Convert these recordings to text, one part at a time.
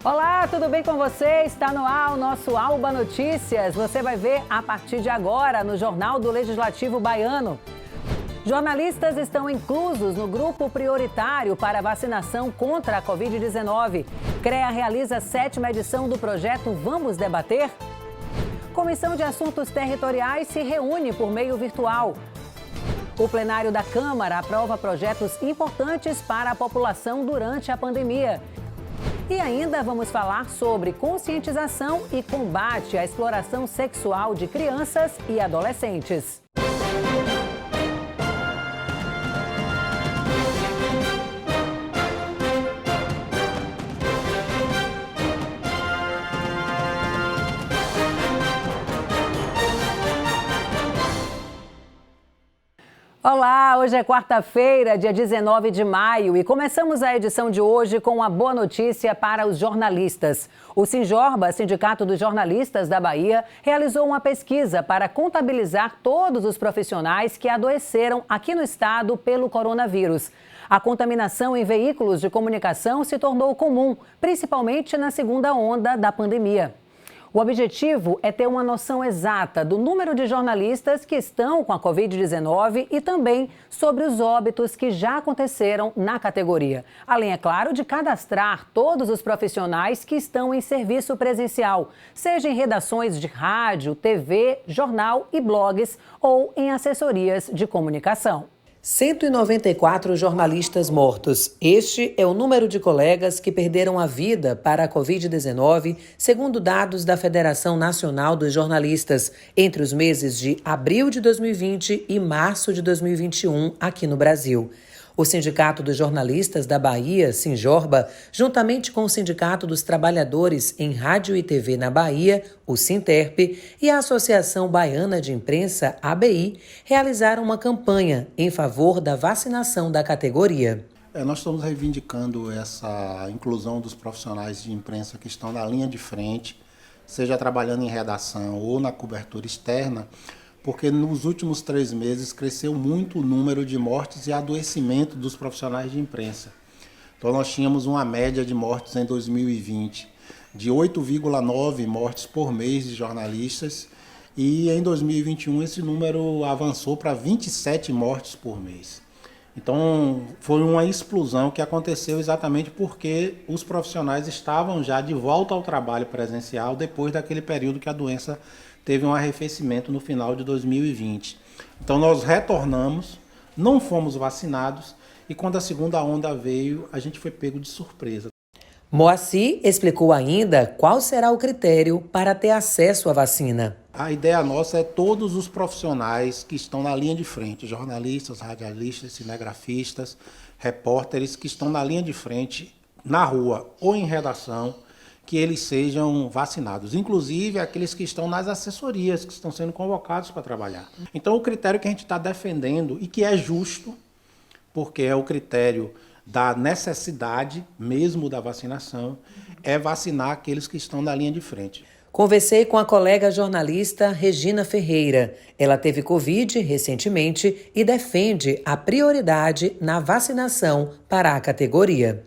Olá, tudo bem com você? Está no ar o nosso Alba Notícias. Você vai ver a partir de agora no Jornal do Legislativo Baiano. Jornalistas estão inclusos no grupo prioritário para vacinação contra a Covid-19. CREA realiza a 7ª edição do projeto Vamos Debater? Comissão de Assuntos Territoriais se reúne por meio virtual. O plenário da Câmara aprova projetos importantes para a população durante a pandemia. E ainda vamos falar sobre conscientização e combate à exploração sexual de crianças e adolescentes. Olá, hoje é quarta-feira, dia 19 de maio, e começamos a edição de hoje com uma boa notícia para os jornalistas. O Sinjorba, Sindicato dos Jornalistas da Bahia, realizou uma pesquisa para contabilizar todos os profissionais que adoeceram aqui no estado pelo coronavírus. A contaminação em veículos de comunicação se tornou comum, principalmente na segunda onda da pandemia. O objetivo é ter uma noção exata do número de jornalistas que estão com a Covid-19 e também sobre os óbitos que já aconteceram na categoria. Além, é claro, de cadastrar todos os profissionais que estão em serviço presencial, seja em redações de rádio, TV, jornal e blogs ou em assessorias de comunicação. 194 jornalistas mortos. Este é o número de colegas que perderam a vida para a Covid-19, segundo dados da Federação Nacional dos Jornalistas, entre os meses de abril de 2020 e março de 2021, aqui no Brasil. O Sindicato dos Jornalistas da Bahia, Sinjorba, juntamente com o Sindicato dos Trabalhadores em Rádio e TV na Bahia, o Sinterp, e a Associação Baiana de Imprensa, ABI, realizaram uma campanha em favor da vacinação da categoria. Nós estamos reivindicando essa inclusão dos profissionais de imprensa que estão na linha de frente, seja trabalhando em redação ou na cobertura externa, porque nos últimos 3 meses cresceu muito o número de mortes e adoecimento dos profissionais de imprensa. Então nós tínhamos uma média de mortes em 2020 de 8,9 mortes por mês de jornalistas e em 2021 esse número avançou para 27 mortes por mês. Então foi uma explosão que aconteceu exatamente porque os profissionais estavam já de volta ao trabalho presencial depois daquele período que a doença teve um arrefecimento no final de 2020. Então nós retornamos, não fomos vacinados e quando a segunda onda veio, a gente foi pego de surpresa. Moacir explicou ainda qual será o critério para ter acesso à vacina. A ideia nossa é todos os profissionais que estão na linha de frente, jornalistas, radialistas, cinegrafistas, repórteres que estão na linha de frente, na rua ou em redação, que eles sejam vacinados, inclusive aqueles que estão nas assessorias, que estão sendo convocados para trabalhar. Então o critério que a gente está defendendo e que é justo, porque é o critério da necessidade mesmo da vacinação, é vacinar aqueles que estão na linha de frente. Conversei com a colega jornalista Regina Ferreira. Ela teve Covid recentemente e defende a prioridade na vacinação para a categoria.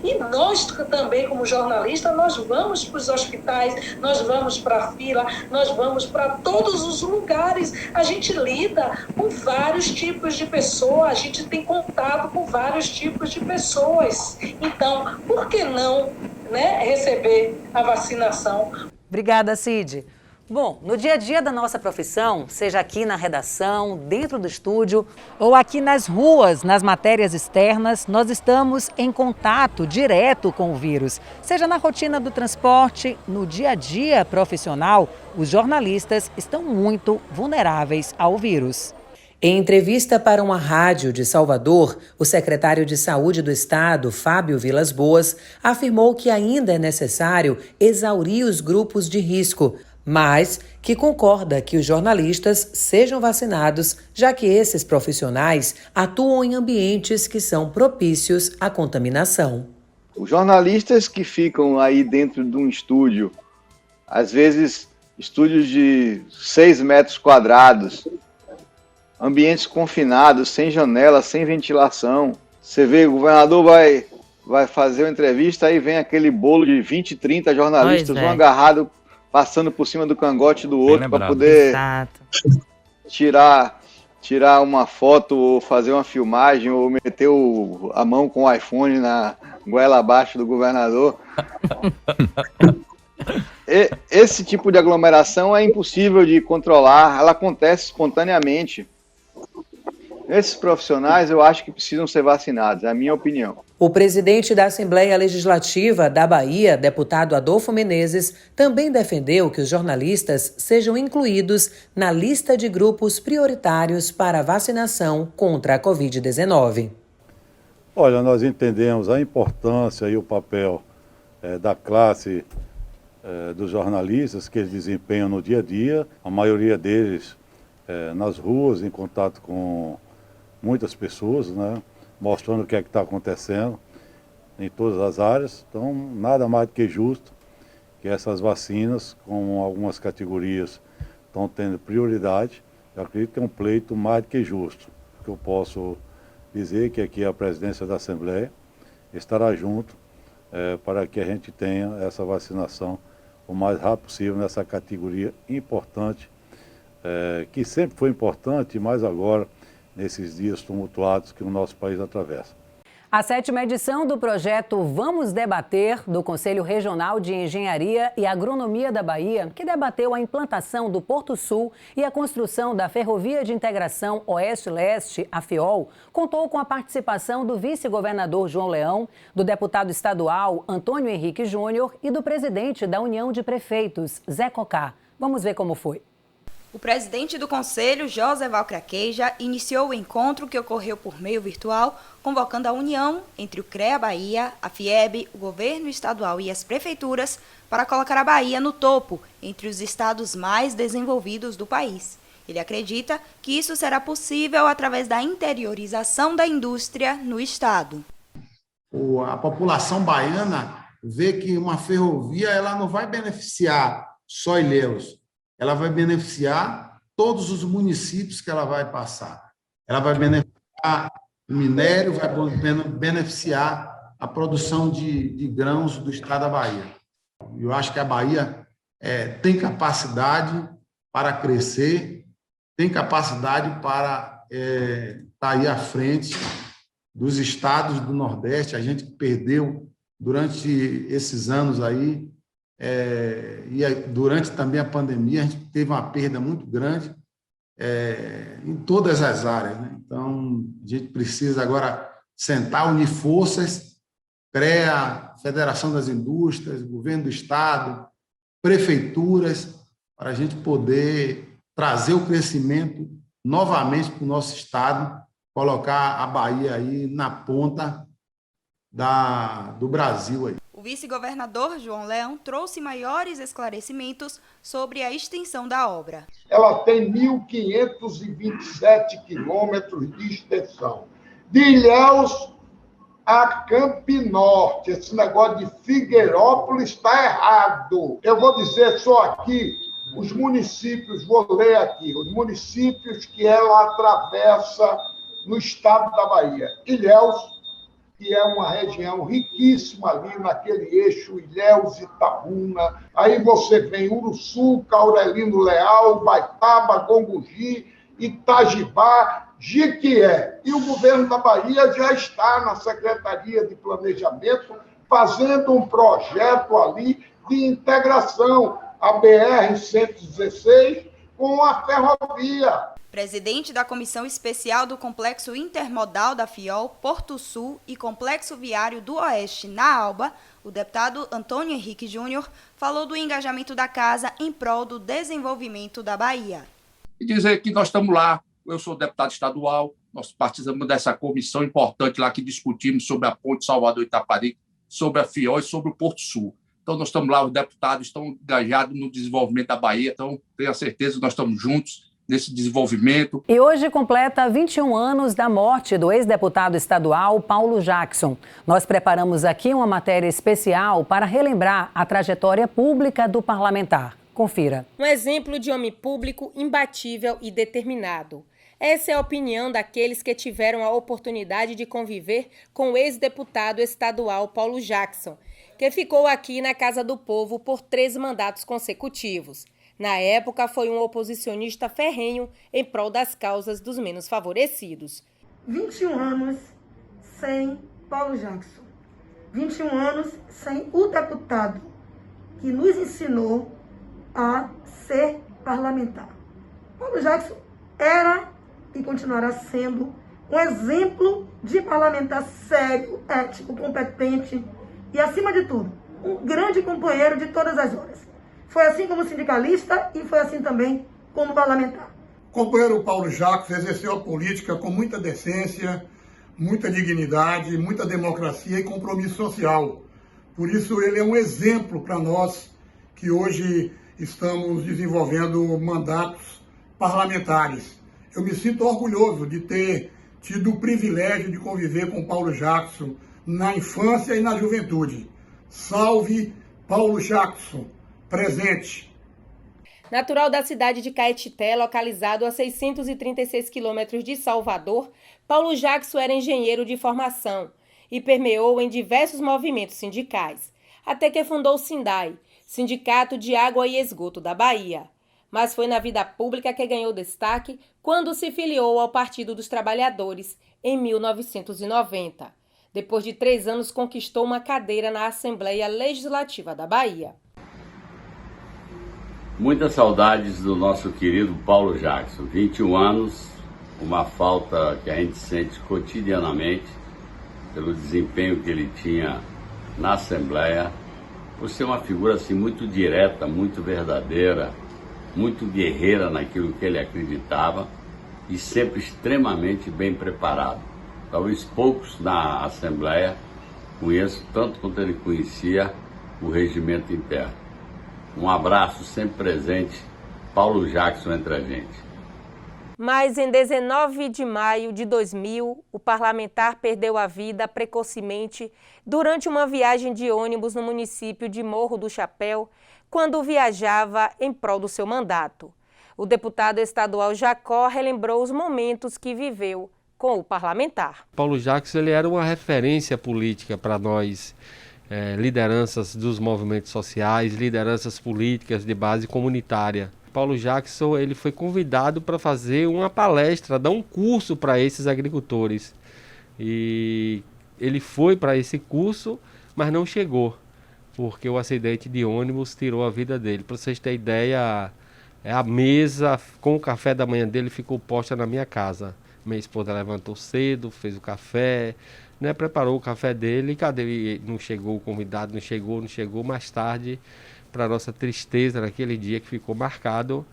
E nós também, como jornalistas, nós vamos para os hospitais, nós vamos para a fila, nós vamos para todos os lugares. A gente lida com vários tipos de pessoas, a gente tem contato com vários tipos de pessoas. Então, por que não, receber a vacinação? Obrigada, Cid. Bom, no dia a dia da nossa profissão, seja aqui na redação, dentro do estúdio ou aqui nas ruas, nas matérias externas, nós estamos em contato direto com o vírus. Seja na rotina do transporte, no dia a dia profissional, os jornalistas estão muito vulneráveis ao vírus. Em entrevista para uma rádio de Salvador, o secretário de Saúde do Estado, Fábio Vilas Boas, afirmou que ainda é necessário exaurir os grupos de risco, mas que concorda que os jornalistas sejam vacinados, já que esses profissionais atuam em ambientes que são propícios à contaminação. Os jornalistas que ficam aí dentro de um estúdio, às vezes estúdios de 6 metros quadrados, ambientes confinados, sem janela, sem ventilação. Você vê, o governador vai vai fazer uma entrevista, aí vem aquele bolo de 20, 30 jornalistas, um é. agarrado, passando por cima do cangote do outro para poder Exato. tirar uma foto ou fazer uma filmagem ou meter a mão com o iPhone na goela abaixo do governador. Esse tipo de aglomeração é impossível de controlar, ela acontece espontaneamente. Esses profissionais eu acho que precisam ser vacinados, é a minha opinião. O presidente da Assembleia Legislativa da Bahia, deputado Adolfo Menezes, também defendeu que os jornalistas sejam incluídos na lista de grupos prioritários para a vacinação contra a Covid-19. Olha, nós entendemos a importância e o papel da classe dos jornalistas que eles desempenham no dia a dia, a maioria deles nas ruas, em contato com muitas pessoas, né, mostrando o que é que está acontecendo em todas as áreas. Então, nada mais do que justo que essas vacinas, com algumas categorias, estão tendo prioridade. Eu acredito que é um pleito mais do que justo. O que eu posso dizer que aqui a presidência da Assembleia estará junto para que a gente tenha essa vacinação o mais rápido possível nessa categoria importante, que sempre foi importante, mas agora nesses dias tumultuados que o nosso país atravessa. A 7ª edição do projeto Vamos Debater, do Conselho Regional de Engenharia e Agronomia da Bahia, que debateu a implantação do Porto Sul e a construção da Ferrovia de Integração Oeste-Leste, a FIOL, contou com a participação do vice-governador João Leão, do deputado estadual Antônio Henrique Júnior e do presidente da União de Prefeitos, Zé Cocá. Vamos ver como foi. O presidente do Conselho, José Valcraqueja, iniciou o encontro que ocorreu por meio virtual, convocando a união entre o CREA Bahia, a FIEB, o governo estadual e as prefeituras para colocar a Bahia no topo, entre os estados mais desenvolvidos do país. Ele acredita que isso será possível através da interiorização da indústria no estado. A população baiana vê que uma ferrovia ela não vai beneficiar só Ilhéus. Ela vai beneficiar todos os municípios que ela vai passar. Ela vai beneficiar o minério, vai beneficiar a produção de grãos do estado da Bahia. Eu acho que a Bahia tem capacidade para crescer, tem capacidade para estar aí à frente dos estados do Nordeste. A gente perdeu durante esses anos aí, e durante também a pandemia, a gente teve uma perda muito grande em todas as áreas, né? Então, a gente precisa agora sentar, unir forças, CREA, Federação das Indústrias, Governo do Estado, prefeituras, para a gente poder trazer o crescimento novamente para o nosso estado, colocar a Bahia aí na ponta do Brasil aí. O vice-governador João Leão trouxe maiores esclarecimentos sobre a extensão da obra. Ela tem 1.527 quilômetros de extensão. De Ilhéus a Campinorte. Esse negócio de Figueirópolis está errado. Eu vou dizer só aqui os municípios, vou ler aqui, os municípios que ela atravessa no estado da Bahia. Ilhéus, que é uma região riquíssima ali naquele eixo Ilhéus-Itabuna. Aí você vem Uruçu, Caurelino Leal, Baitaba, Gongogi, Itajibá, Jiquié. E o governo da Bahia já está na Secretaria de Planejamento fazendo um projeto ali de integração, a BR-116 com a ferrovia. Presidente da Comissão Especial do Complexo Intermodal da FIOL, Porto Sul e Complexo Viário do Oeste, na Alba, o deputado Antônio Henrique Júnior falou do engajamento da casa em prol do desenvolvimento da Bahia. E dizer que nós estamos lá, eu sou deputado estadual, nós participamos dessa comissão importante lá que discutimos sobre a ponte Salvador-Itaparica, sobre a FIOL e sobre o Porto Sul. Então, nós estamos lá, os deputados estão engajados no desenvolvimento da Bahia, então tenho a certeza que nós estamos juntos nesse desenvolvimento. E hoje completa 21 anos da morte do ex-deputado estadual Paulo Jackson. Nós preparamos aqui uma matéria especial para relembrar a trajetória pública do parlamentar. Confira. Um exemplo de homem público imbatível e determinado. Essa é a opinião daqueles que tiveram a oportunidade de conviver com o ex-deputado estadual Paulo Jackson, que ficou aqui na Casa do Povo por 3 mandatos consecutivos. Na época, foi um oposicionista ferrenho em prol das causas dos menos favorecidos. 21 anos sem Paulo Jackson. 21 anos sem o deputado que nos ensinou a ser parlamentar. Paulo Jackson era e continuará sendo um exemplo de parlamentar sério, ético, competente e, acima de tudo, um grande companheiro de todas as horas. Foi assim como sindicalista e foi assim também como parlamentar. O companheiro Paulo Jackson exerceu a política com muita decência, muita dignidade, muita democracia e compromisso social. Por isso ele é um exemplo para nós que hoje estamos desenvolvendo mandatos parlamentares. Eu me sinto orgulhoso de ter tido o privilégio de conviver com Paulo Jackson na infância e na juventude. Salve Paulo Jackson, presente. Natural da cidade de Caetité, localizado a 636 quilômetros de Salvador, Paulo Jackson era engenheiro de formação e permeou em diversos movimentos sindicais, até que fundou o SINDAI, Sindicato de Água e Esgoto da Bahia. Mas foi na vida pública que ganhou destaque quando se filiou ao Partido dos Trabalhadores em 1990. Depois de 3 anos, conquistou uma cadeira na Assembleia Legislativa da Bahia. Muitas saudades do nosso querido Paulo Jackson. 21 anos, uma falta que a gente sente cotidianamente pelo desempenho que ele tinha na Assembleia, por ser uma figura assim muito direta, muito verdadeira, muito guerreira naquilo que ele acreditava e sempre extremamente bem preparado. Talvez poucos na Assembleia conheçam tanto quanto ele conhecia o regimento interno. Um abraço sempre presente, Paulo Jackson entre a gente. Mas em 19 de maio de 2000, o parlamentar perdeu a vida precocemente durante uma viagem de ônibus no município de Morro do Chapéu, quando viajava em prol do seu mandato. O deputado estadual Jacó relembrou os momentos que viveu com o parlamentar. Paulo Jackson ele era uma referência política para nós, lideranças dos movimentos sociais, lideranças políticas de base comunitária. Paulo Jackson ele foi convidado para fazer uma palestra, dar um curso para esses agricultores. E ele foi para esse curso, mas não chegou, porque o acidente de ônibus tirou a vida dele. Para vocês terem ideia, a mesa com o café da manhã dele ficou posta na minha casa. Minha esposa levantou cedo, fez o café, preparou o café dele. Cadê? Não chegou o convidado, não chegou. Mais tarde, para nossa tristeza, naquele dia que ficou marcado,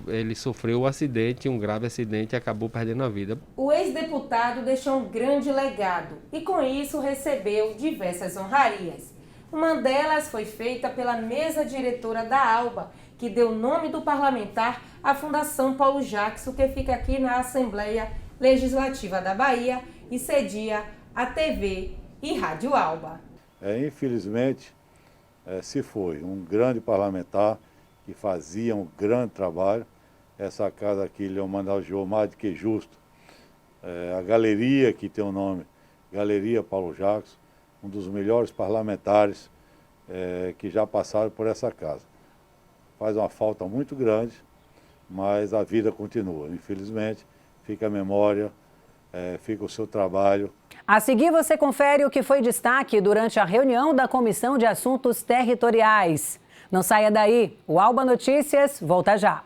ele sofreu um acidente, um grave acidente, e acabou perdendo a vida. O ex-deputado deixou um grande legado e, com isso, recebeu diversas honrarias. Uma delas foi feita pela mesa diretora da ALBA, que deu o nome do parlamentar à Fundação Paulo Jackson, que fica aqui na Assembleia Legislativa da Bahia e cedia a TV e Rádio ALBA. Infelizmente, se foi um grande parlamentar que fazia um grande trabalho. Essa casa aqui ele é um mandagiou mais do que justo. A galeria que tem o nome, Galeria Paulo Jackson, um dos melhores parlamentares que já passaram por essa casa. Faz uma falta muito grande, mas a vida continua. Infelizmente, fica a memória, fica o seu trabalho. A seguir, você confere o que foi destaque durante a reunião da Comissão de Assuntos Territoriais. Não saia daí, o Alba Notícias volta já.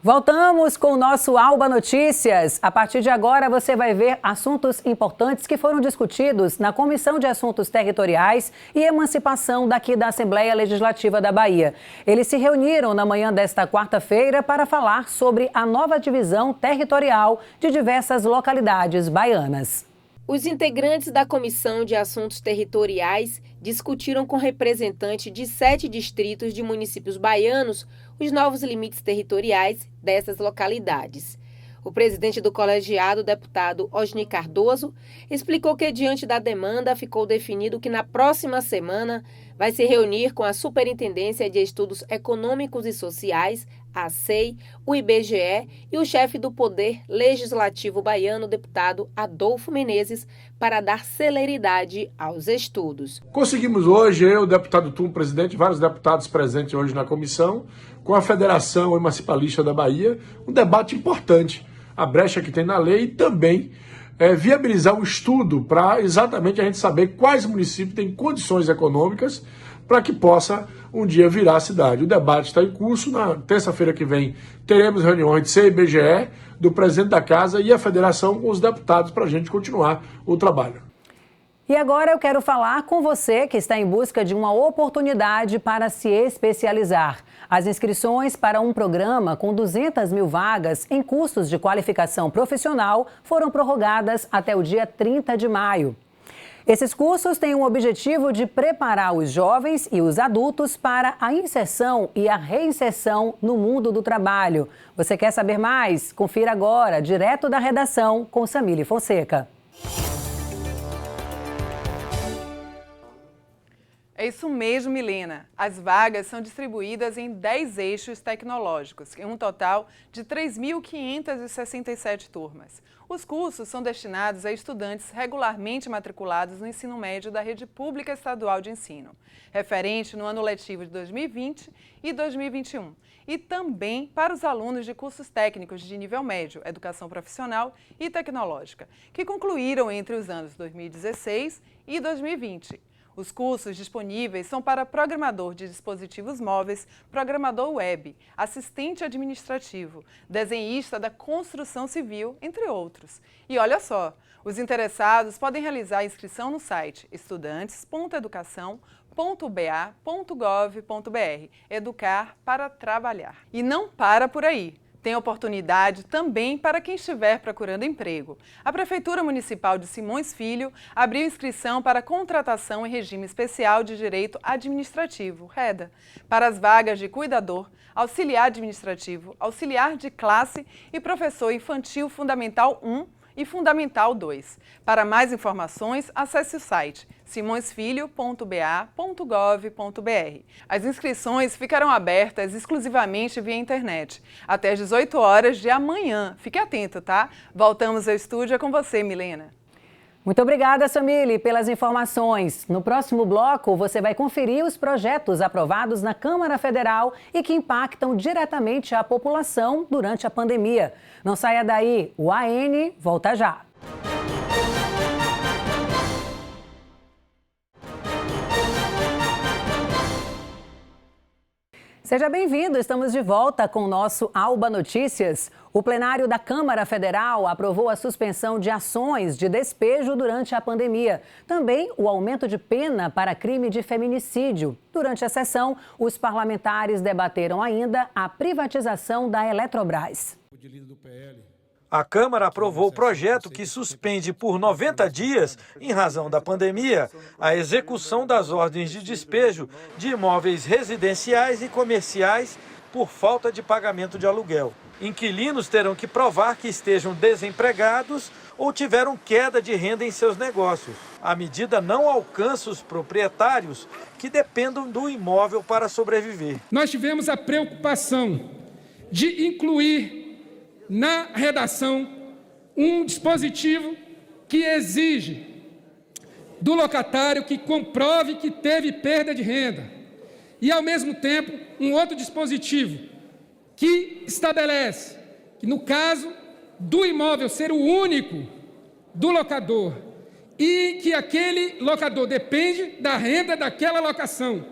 Voltamos com o nosso Alba Notícias. A partir de agora você vai ver assuntos importantes que foram discutidos na Comissão de Assuntos Territoriais e Emancipação daqui da Assembleia Legislativa da Bahia. Eles se reuniram na manhã desta quarta-feira para falar sobre a nova divisão territorial de diversas localidades baianas. Os integrantes da Comissão de Assuntos Territoriais discutiram com representantes de 7 distritos de municípios baianos os novos limites territoriais dessas localidades. O presidente do colegiado, deputado Osni Cardoso, explicou que, diante da demanda, ficou definido que na próxima semana vai se reunir com a Superintendência de Estudos Econômicos e Sociais, a SEI, o IBGE e o chefe do Poder Legislativo baiano, deputado Adolfo Menezes, para dar celeridade aos estudos. Conseguimos hoje, eu, o deputado Tum, presidente, vários deputados presentes hoje na comissão, com a Federação Emancipalista da Bahia, um debate importante, a brecha que tem na lei e também viabilizar o estudo para exatamente a gente saber quais municípios têm condições econômicas para que possa um dia virar a cidade. O debate está em curso. Na terça-feira que vem teremos reuniões de CIBGE, do presidente da Casa e a Federação com os deputados para a gente continuar o trabalho. E agora eu quero falar com você que está em busca de uma oportunidade para se especializar. As inscrições para um programa com 200 mil vagas em cursos de qualificação profissional foram prorrogadas até o dia 30 de maio. Esses cursos têm o objetivo de preparar os jovens e os adultos para a inserção e a reinserção no mundo do trabalho. Você quer saber mais? Confira agora, direto da redação, com Samile Fonseca. É isso mesmo, Milena. As vagas são distribuídas em 10 eixos tecnológicos, em um total de 3.567 turmas. Os cursos são destinados a estudantes regularmente matriculados no ensino médio da Rede Pública Estadual de Ensino, referente no ano letivo de 2020 e 2021, e também para os alunos de cursos técnicos de nível médio, educação profissional e tecnológica, que concluíram entre os anos 2016 e 2020. Os cursos disponíveis são para programador de dispositivos móveis, programador web, assistente administrativo, desenhista da construção civil, entre outros. E olha só, os interessados podem realizar a inscrição no site estudantes.educação.ba.gov.br. Educar para trabalhar. E não para por aí. Tem oportunidade também para quem estiver procurando emprego. A Prefeitura Municipal de Simões Filho abriu inscrição para contratação em regime especial de direito administrativo, REDA, para as vagas de cuidador, auxiliar administrativo, auxiliar de classe e professor infantil Fundamental 1 e Fundamental 2. Para mais informações, acesse o site simõesfilho.ba.gov.br. As inscrições ficarão abertas exclusivamente via internet, até às 18 horas de amanhã. Fique atento, tá? Voltamos ao estúdio, é com você, Milena. Muito obrigada, Samile, pelas informações. No próximo bloco, você vai conferir os projetos aprovados na Câmara Federal e que impactam diretamente a população durante a pandemia. Não saia daí, o AN volta já. Seja bem-vindo, estamos de volta com o nosso Alba Notícias. O plenário da Câmara Federal aprovou a suspensão de ações de despejo durante a pandemia. Também o aumento de pena para crime de feminicídio. Durante a sessão, os parlamentares debateram ainda a privatização da Eletrobras. A Câmara aprovou o projeto que suspende por 90 dias, em razão da pandemia, a execução das ordens de despejo de imóveis residenciais e comerciais por falta de pagamento de aluguel. Inquilinos terão que provar que estejam desempregados ou tiveram queda de renda em seus negócios. A medida não alcança os proprietários que dependam do imóvel para sobreviver. Nós tivemos a preocupação de incluir na redação um dispositivo que exige do locatário que comprove que teve perda de renda e, ao mesmo tempo, um outro dispositivo que estabelece que, no caso do imóvel ser o único do locador e que aquele locador depende da renda daquela locação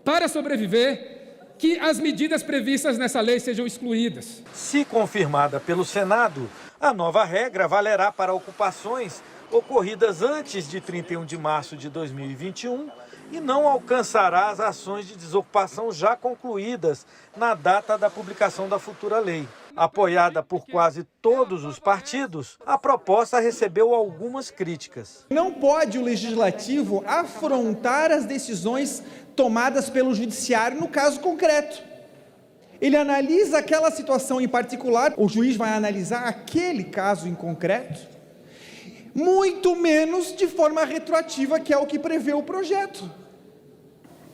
para sobreviver, que as medidas previstas nessa lei sejam excluídas. Se confirmada pelo Senado, a nova regra valerá para ocupações ocorridas antes de 31 de março de 2021 e não alcançará as ações de desocupação já concluídas na data da publicação da futura lei. Apoiada por quase todos os partidos, a proposta recebeu algumas críticas. Não pode o Legislativo afrontar as decisões tomadas pelo Judiciário no caso concreto. Ele analisa aquela situação em particular, o juiz vai analisar aquele caso em concreto, muito menos de forma retroativa, que é o que prevê o projeto.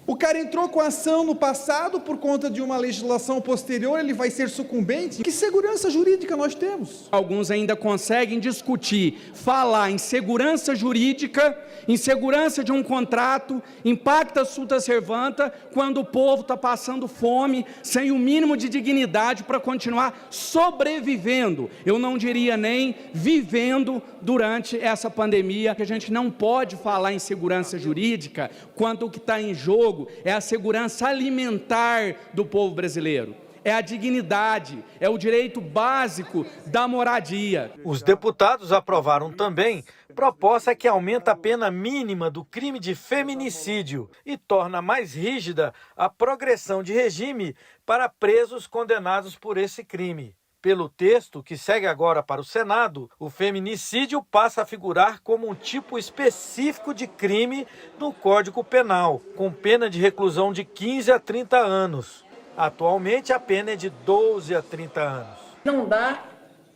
O cara entrou com a ação no passado por conta de uma legislação posterior, ele vai ser sucumbente? Que segurança jurídica nós temos? Alguns ainda conseguem discutir, falar em segurança jurídica, em segurança de um contrato, em pacta sunt servanda, quando o povo está passando fome, sem o mínimo de dignidade para continuar sobrevivendo. Eu não diria nem vivendo durante essa pandemia, que a gente não pode falar em segurança jurídica quando o que está em jogo é a segurança alimentar do povo brasileiro. É a dignidade, é o direito básico da moradia. Os deputados aprovaram também proposta que aumenta a pena mínima do crime de feminicídio e torna mais rígida a progressão de regime para presos condenados por esse crime. Pelo texto, que segue agora para o Senado, o feminicídio passa a figurar como um tipo específico de crime no Código Penal, com pena de reclusão de 15 a 30 anos. Atualmente, a pena é de 12 a 30 anos. Não dá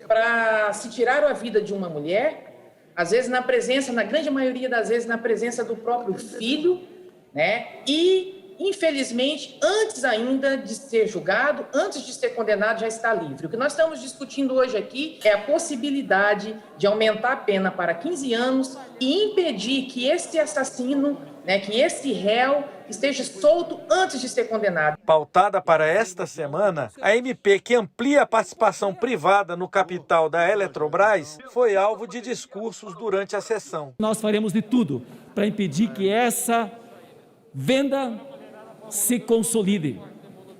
para se tirar a vida de uma mulher, às vezes na grande maioria das vezes, na presença do próprio filho, né? E infelizmente, antes ainda de ser julgado, antes de ser condenado, já está livre. O que nós estamos discutindo hoje aqui é a possibilidade de aumentar a pena para 15 anos e impedir que esse assassino, que esse réu esteja solto antes de ser condenado. Pautada para esta semana, a MP que amplia a participação privada no capital da Eletrobras foi alvo de discursos durante a sessão. Nós faremos de tudo para impedir que essa venda se consolide.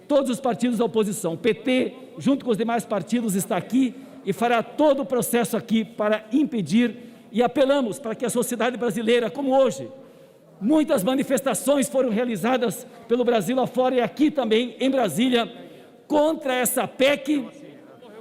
Todos os partidos da oposição, o PT, junto com os demais partidos, está aqui e fará todo o processo aqui para impedir, e apelamos para que a sociedade brasileira, como hoje, muitas manifestações foram realizadas pelo Brasil afora e aqui também em Brasília, contra essa PEC,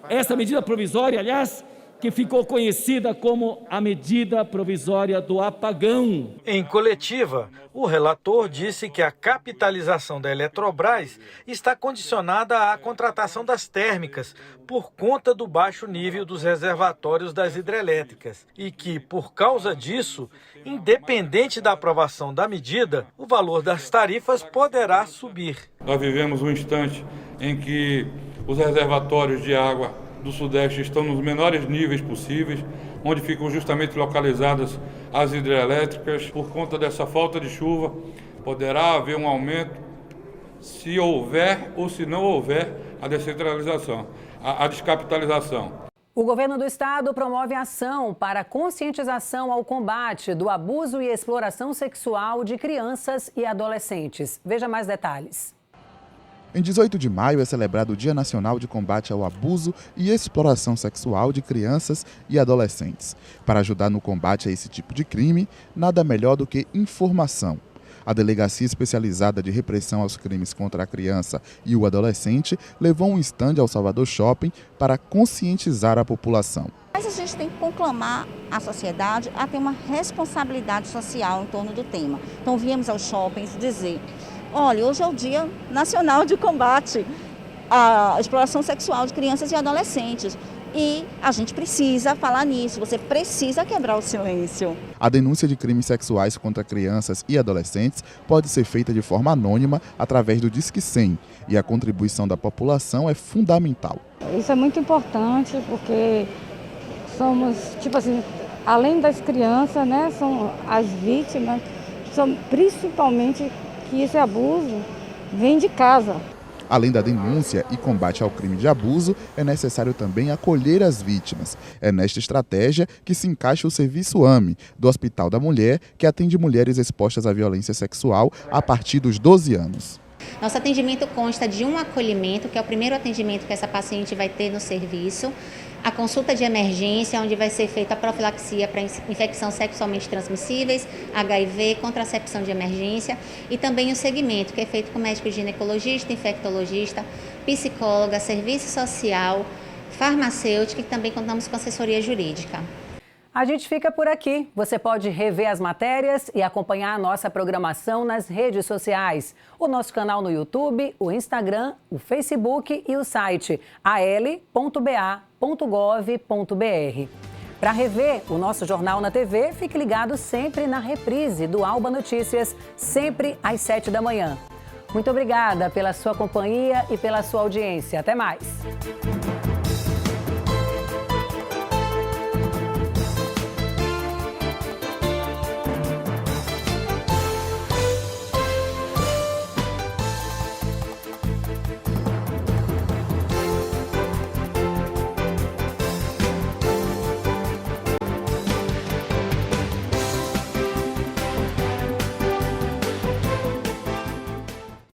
essa medida provisória, aliás, que ficou conhecida como a medida provisória do apagão. Em coletiva, o relator disse que a capitalização da Eletrobras está condicionada à contratação das térmicas por conta do baixo nível dos reservatórios das hidrelétricas e que, por causa disso, independente da aprovação da medida, o valor das tarifas poderá subir. Nós vivemos um instante em que os reservatórios de água do Sudeste estão nos menores níveis possíveis, onde ficam justamente localizadas as hidrelétricas. Por conta dessa falta de chuva, poderá haver um aumento se houver ou se não houver a descentralização, a descapitalização. O governo do estado promove ação para conscientização ao combate do abuso e exploração sexual de crianças e adolescentes. Veja mais detalhes. Em 18 de maio é celebrado o Dia Nacional de Combate ao Abuso e Exploração Sexual de Crianças e Adolescentes. Para ajudar no combate a esse tipo de crime, nada melhor do que informação. A Delegacia Especializada de Repressão aos Crimes contra a Criança e o Adolescente levou um estande ao Salvador Shopping para conscientizar a população. Mas a gente tem que conclamar a sociedade a ter uma responsabilidade social em torno do tema. Então viemos aos shoppings dizer: olha, hoje é o Dia Nacional de Combate à Exploração Sexual de Crianças e Adolescentes. E a gente precisa falar nisso, você precisa quebrar o silêncio. A denúncia de crimes sexuais contra crianças e adolescentes pode ser feita de forma anônima através do Disque 100 e a contribuição da população é fundamental. Isso é muito importante porque somos, além das crianças, né, são as vítimas, são principalmente que esse abuso vem de casa. Além da denúncia e combate ao crime de abuso, é necessário também acolher as vítimas. É nesta estratégia que se encaixa o Serviço AME, do Hospital da Mulher, que atende mulheres expostas à violência sexual a partir dos 12 anos. Nosso atendimento consta de um acolhimento, que é o primeiro atendimento que essa paciente vai ter no serviço, a consulta de emergência, onde vai ser feita a profilaxia para infecções sexualmente transmissíveis, HIV, contracepção de emergência e também o segmento, que é feito com médico ginecologista, infectologista, psicóloga, serviço social, farmacêutica e também contamos com assessoria jurídica. A gente fica por aqui. Você pode rever as matérias e acompanhar a nossa programação nas redes sociais. O nosso canal no YouTube, o Instagram, o Facebook e o site al.ba.gov.br. Para rever o nosso Jornal na TV, fique ligado sempre na reprise do Alba Notícias, sempre às 7 da manhã. Muito obrigada pela sua companhia e pela sua audiência. Até mais!